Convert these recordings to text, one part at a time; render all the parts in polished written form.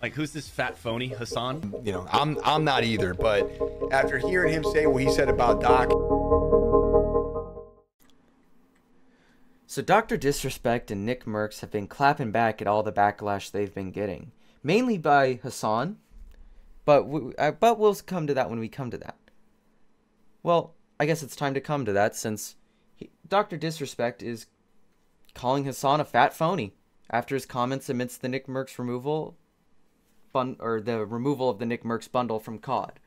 Like, who's this fat phony, Hasan? You know, I'm not either, but after hearing him say what he said about Doc. So Dr.Disrepect and Nickmercs have been clapping back at all the backlash they've been getting, mainly by Hasan, but we'll come to that when we come to that. Well, I guess it's time to come to that since Dr.Disrepect is calling Hasan a fat phony after his comments amidst the Nickmercs removal the removal of the Nickmercs bundle from COD.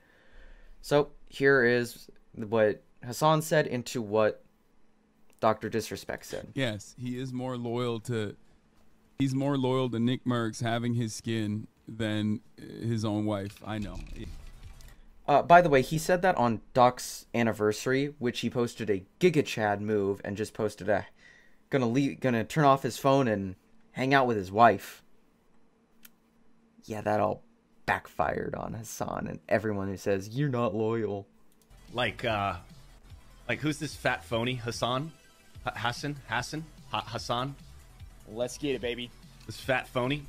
So here is what Hasan said into what Dr.Disrepect said. Yes, he's more loyal to Nickmercs having his skin than his own wife. I know. By the way, he said that on Doc's anniversary, which he posted a Giga Chad move and just posted a gonna turn off his phone and hang out with his wife. Yeah, that all backfired on Hasan and everyone who says you're not loyal. Like who's this fat phony, Hasan? Hasan? Let's get it, baby. This fat phony?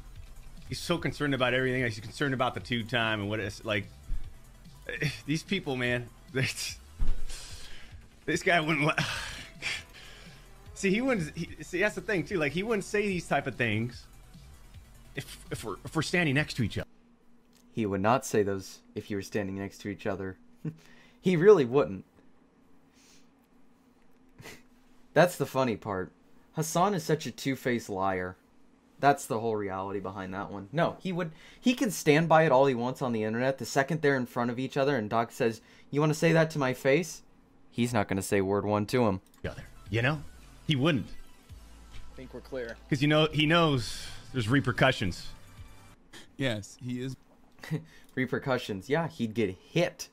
He's so concerned about everything. He's concerned about the 2-time and what it's like. These people, man. This guy wouldn't. See, he wouldn't. See, that's the thing too. Like, he wouldn't say these type of things if we're standing next to each other. He would not say those if you were standing next to each other. He really wouldn't. That's the funny part. Hasan is such a two-faced liar. That's the whole reality behind that one. No, he can stand by it all he wants on the internet. The second they're in front of each other and Doc says, "You want to say that to my face?" He's not going to say word one to him. You know? He wouldn't. I think we're clear. Because he knows there's repercussions. Yes, he is. Repercussions. Yeah, he'd get hit.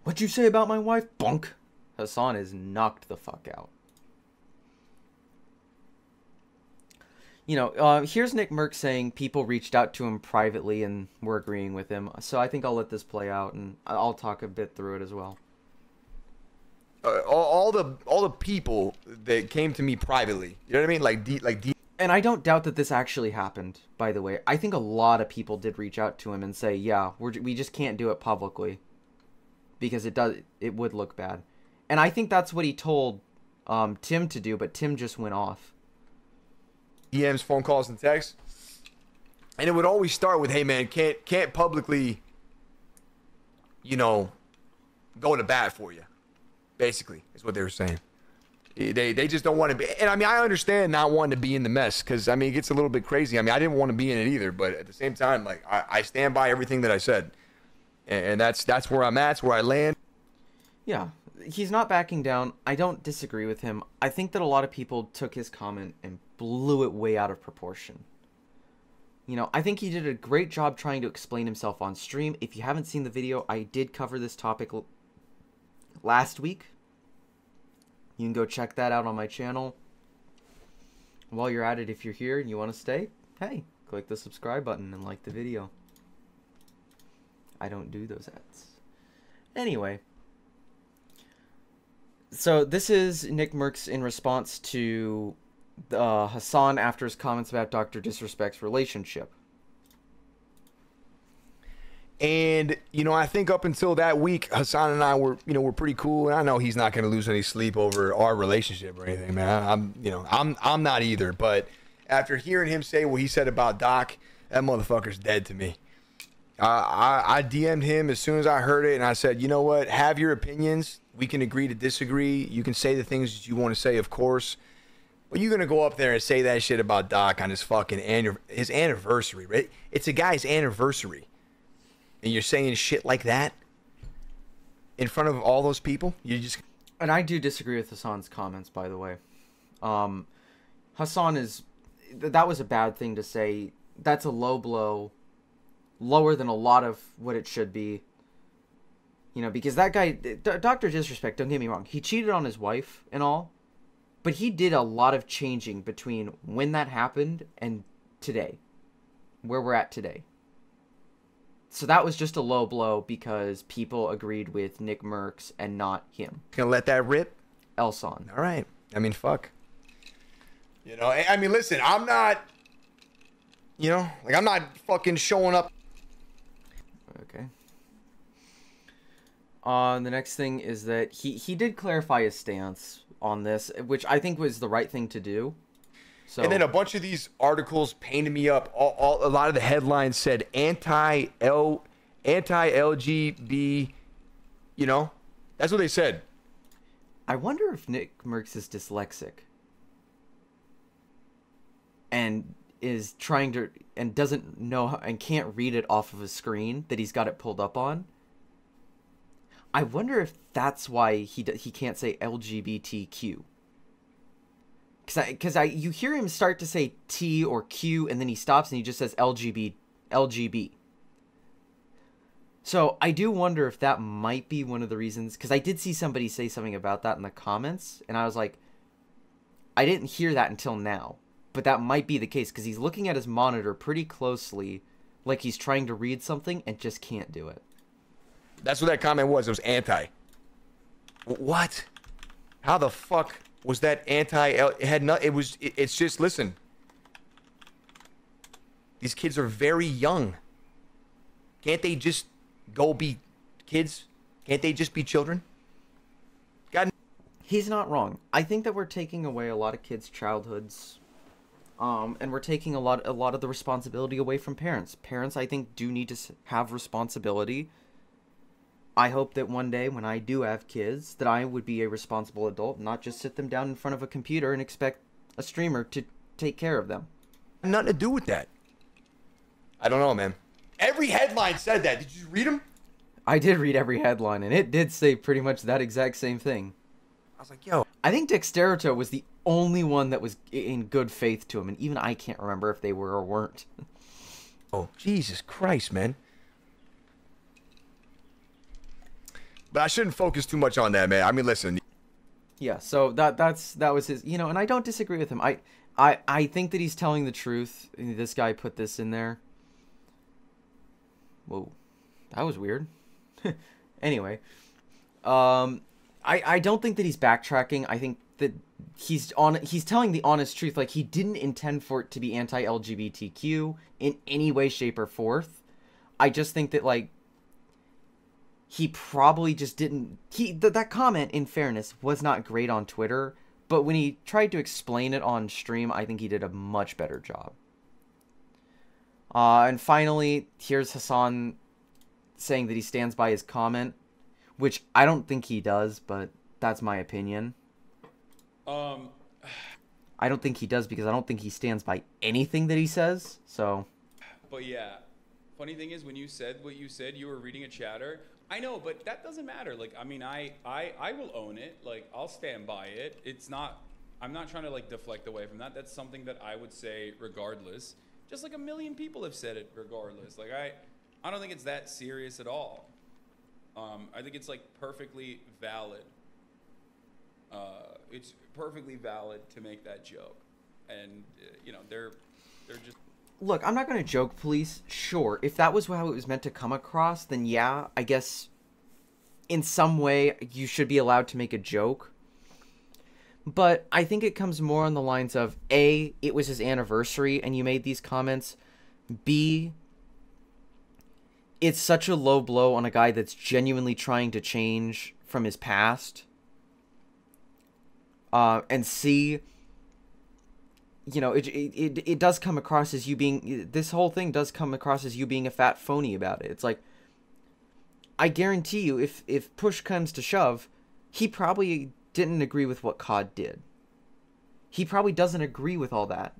What'd you say about my wife? Bunk. Hasan is knocked the fuck out. You know, here's Nickmercs saying people reached out to him privately and were agreeing with him. So I think I'll let this play out and I'll talk a bit through it as well. All the people that came to me privately, you know what I mean? And I don't doubt that this actually happened, by the way. I think a lot of people did reach out to him and say, yeah, we just can't do it publicly because it would look bad. And I think that's what he told Tim to do, but Tim just went off. DMs, phone calls, and texts. And it would always start with, hey, man, can't publicly, you know, go to bat for you. Basically, is what they were saying. They just don't want to be. And, I mean, I understand not wanting to be in the mess because, I mean, it gets a little bit crazy. I mean, I didn't want to be in it either. But at the same time, like, I stand by everything that I said. And that's where I'm at. That's where I land. Yeah, he's not backing down. I don't disagree with him. I think that a lot of people took his comment and blew it way out of proportion. You know, I think he did a great job trying to explain himself on stream. If you haven't seen the video, I did cover this topic last week. You can go check that out on my channel. While you're at it, if you're here and you want to stay, hey, click the subscribe button and like the video. I don't do those ads. Anyway. So this is Nickmercs in response to Hasan after his comments about Dr.Disrespect's relationship. And, you know, I think up until that week, Hasan and I were pretty cool. And I know he's not going to lose any sleep over our relationship or anything, man. I'm not either. But after hearing him say what he said about Doc, that motherfucker's dead to me. I DM'd him as soon as I heard it, and I said, you know what? Have your opinions. We can agree to disagree. You can say the things that you want to say, of course. But you're going to go up there and say that shit about Doc on his fucking his anniversary, right? It's a guy's anniversary. And you're saying shit like that in front of all those people? You just... And I do disagree with Hasan's comments, by the way. Hasan is... That was a bad thing to say. That's a low blow. Lower than a lot of what it should be. You know, because that guy... Dr.Disrepect, don't get me wrong. He cheated on his wife and all. But he did a lot of changing between when that happened and today. Where we're at today. So that was just a low blow because people agreed with Nickmercs and not him. Gonna let that rip? Elson. All right. I mean, fuck. You know, I mean, listen, I'm not... You know, like I'm not fucking showing up. Okay. The next thing is that he did clarify his stance on this, which I think was the right thing to do. So, And then a bunch of these articles painted me up. A lot of the headlines said anti-LGB. You know, that's what they said. I wonder if Nickmercs is dyslexic and is trying to and doesn't know how, and can't read it off of a screen that he's got it pulled up on. I wonder if that's why he can't say LGBTQ. Because you hear him start to say T or Q, and then he stops and he just says LGB. So I do wonder if that might be one of the reasons, because I did see somebody say something about that in the comments, and I was like, I didn't hear that until now, but that might be the case, because he's looking at his monitor pretty closely, like he's trying to read something and just can't do it. That's what that comment was. It was anti. What? How the fuck was that anti? It had not. It was. It's just, listen. These kids are very young. Can't they just go be kids? Can't they just be children? God. He's not wrong. I think that we're taking away a lot of kids' childhoods, and we're taking a lot of the responsibility away from parents. Parents, I think, do need to have responsibility. I hope that one day when I do have kids, that I would be a responsible adult, not just sit them down in front of a computer and expect a streamer to take care of them. Nothing to do with that. I don't know, man. Every headline said that. Did you read them? I did read every headline, and it did say pretty much that exact same thing. I was like, yo. I think Dexterito was the only one that was in good faith to him, and even I can't remember if they were or weren't. Oh, Jesus Christ, man. But I shouldn't focus too much on that, man. I mean, listen. Yeah, so that was his, you know, and I don't disagree with him. I think that he's telling the truth. This guy put this in there. Whoa, that was weird. Anyway, I don't think that he's backtracking. I think that he's telling the honest truth. Like, he didn't intend for it to be anti-LGBTQ in any way, shape, or form. I just think that, like, he probably just didn't... That comment, in fairness, was not great on Twitter, but when he tried to explain it on stream, I think he did a much better job. And finally, here's Hasan saying that he stands by his comment, which I don't think he does, but that's my opinion. I don't think he does because I don't think he stands by anything that he says, so... But yeah, funny thing is, when you said what you said, you were reading a chatter. I know, but that doesn't matter. Like, I mean, I will own it. Like, I'll stand by it. It's not, I'm not trying to, like, deflect away from that. That's something that I would say regardless. Just like a million people have said it regardless. Like, I don't think it's that serious at all. I think it's, like, perfectly valid. It's perfectly valid to make that joke. And, you know, they're just... Look, I'm not going to joke police. Sure, if that was how it was meant to come across, then yeah, I guess in some way you should be allowed to make a joke. But I think it comes more on the lines of, A, it was his anniversary and you made these comments. B, it's such a low blow on a guy that's genuinely trying to change from his past. And C, you know, it does come across as you being... This whole thing does come across as you being a fat phony about it. It's like, I guarantee you, if push comes to shove, he probably didn't agree with what COD did. He probably doesn't agree with all that.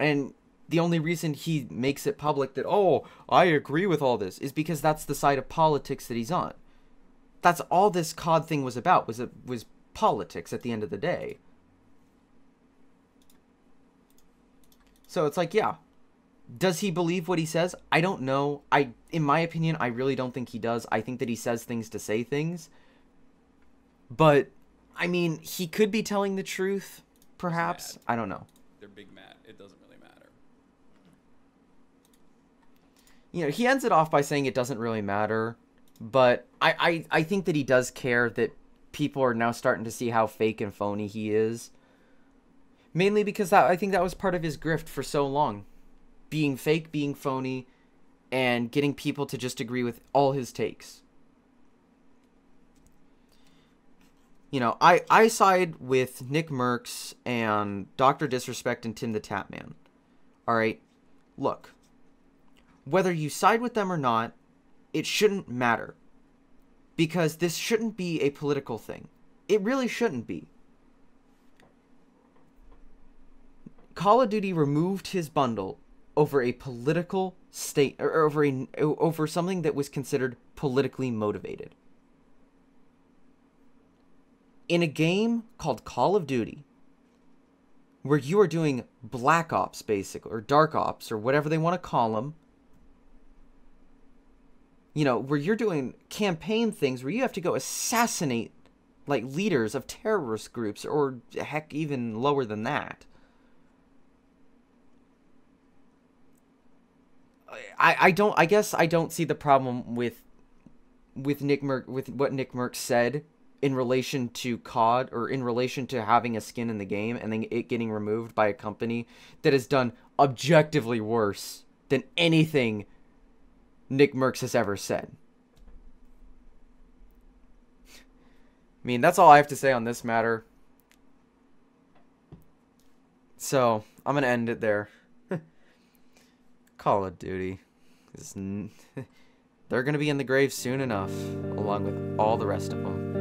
And the only reason he makes it public that, oh, I agree with all this, is because that's the side of politics that he's on. That's all this COD thing was about, was politics at the end of the day. So it's like, yeah. Does he believe what he says? I don't know. In my opinion, I really don't think he does. I think that he says things to say things. But, I mean, he could be telling the truth, perhaps. I don't know. They're big mad. It doesn't really matter. You know, he ends it off by saying it doesn't really matter. But I think that he does care that people are now starting to see how fake and phony he is. Mainly because I think that was part of his grift for so long. being fake, being phony, and getting people to just agree with all his takes. You know, I side with Nickmercs and Dr. Disrespect and Tim the Tapman. Alright? Look. Whether you side with them or not, it shouldn't matter. Because this shouldn't be a political thing. It really shouldn't be. Call of Duty removed his bundle over a political state, or over something that was considered politically motivated. In a game called Call of Duty, where you are doing Black Ops, basically, or Dark Ops, or whatever they want to call them, you know, where you're doing campaign things where you have to go assassinate, like, leaders of terrorist groups, or heck, even lower than that. I guess I don't see the problem with what Nickmercs said in relation to COD, or in relation to having a skin in the game and then it getting removed by a company that has done objectively worse than anything Nickmercs has ever said. I mean, that's all I have to say on this matter. So, I'm going to end it there. Call of Duty. They're going to be in the grave soon enough, along with all the rest of them.